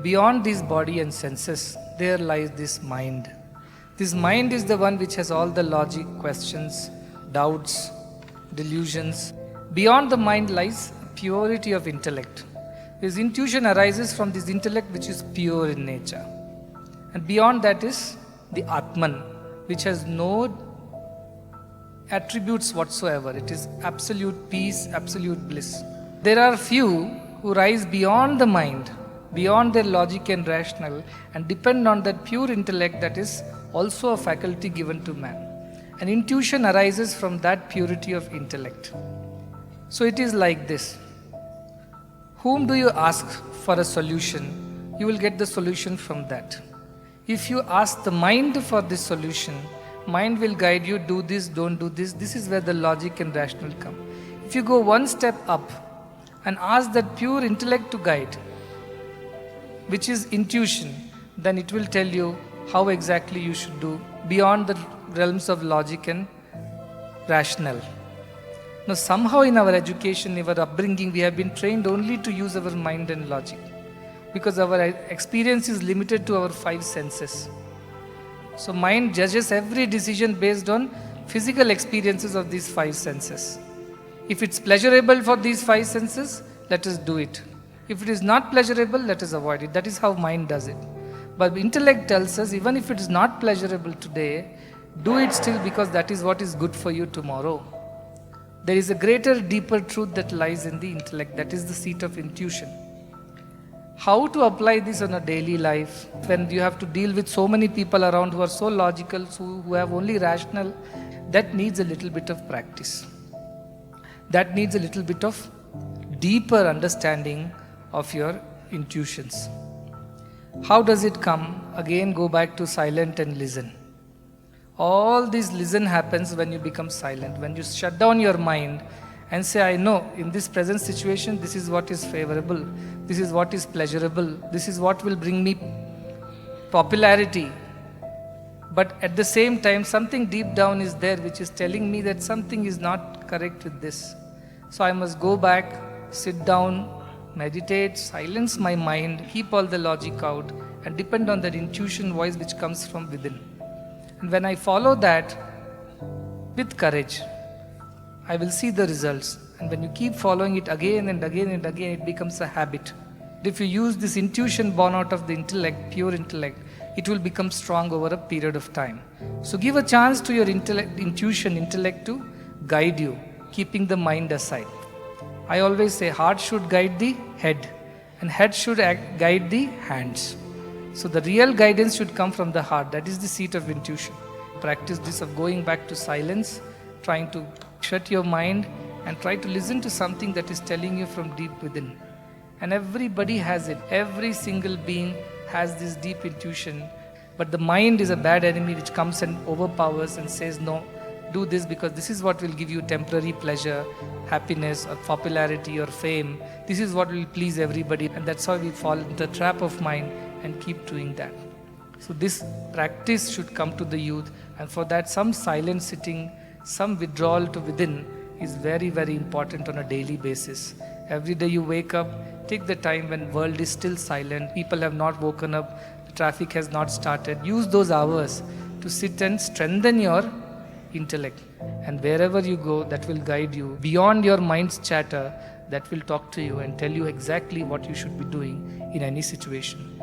beyond this body and senses, there lies this mind. This mind is the one which has all the logic, questions, doubts, delusions. Beyond the mind lies purity of intellect. This intuition arises from this intellect which is pure in nature. And beyond that is the Atman, which has no attributes whatsoever. It is absolute peace, absolute bliss. There are few who rise beyond the mind, beyond their logic and rational, and depend on that pure intellect that is also a faculty given to man. And intuition arises from that purity of intellect. So it is like this. Whom do you ask for a solution? You will get the solution from that. If you ask the mind for this solution, mind will guide you, do this, don't do this. This is where the logic and rational come. If you go one step up and ask that pure intellect to guide, which is intuition, then it will tell you how exactly you should do beyond the realms of logic and rational. Now, somehow in our education, in our upbringing, we have been trained only to use our mind and logic because our experience is limited to our five senses. So, mind judges every decision based on physical experiences of these five senses. If it's pleasurable for these five senses, let us do it. If it is not pleasurable, let us avoid it. That is how mind does it. But intellect tells us, even if it is not pleasurable today, do it still because that is what is good for you tomorrow. There is a greater, deeper truth that lies in the intellect. That is the seat of intuition. How to apply this on a daily life when you have to deal with so many people around who are so logical, who have only rational, that needs a little bit of practice. That needs a little bit of deeper understanding of your intuitions. How does it come? Again, go back to silent and listen. All this listen happens when you become silent, when you shut down your mind and say, I know in this present situation, this is what is favorable, this is what is pleasurable, this is what will bring me popularity. But at the same time, something deep down is there which is telling me that something is not correct with this. So I must go back, sit down, meditate, silence my mind, keep all the logic out, and depend on that intuition voice which comes from within. And when I follow that with courage, I will see the results. And when you keep following it again and again and again, it becomes a habit. If you use this intuition born out of the intellect, pure intellect, it will become strong over a period of time. So give a chance to your intellect to guide you, keeping the mind aside. I always say heart should guide the head and head should guide the hands. So the real guidance should come from the heart. That is the seat of intuition. Practice this of going back to silence, trying to shut your mind and try to listen to something that is telling you from deep within. And everybody has it. Every single being has this deep intuition. But the mind is a bad enemy which comes and overpowers and says, no, do this because this is what will give you temporary pleasure, happiness or popularity or fame. This is what will please everybody. And that's how we fall into the trap of mind and keep doing that. So this practice should come to the youth, and for that some silent sitting, some withdrawal to within is very, very important on a daily basis. Every day you wake up, take the time when world is still silent, people have not woken up, the traffic has not started. Use those hours to sit and strengthen your intellect. And wherever you go, that will guide you. Beyond your mind's chatter, that will talk to you and tell you exactly what you should be doing in any situation.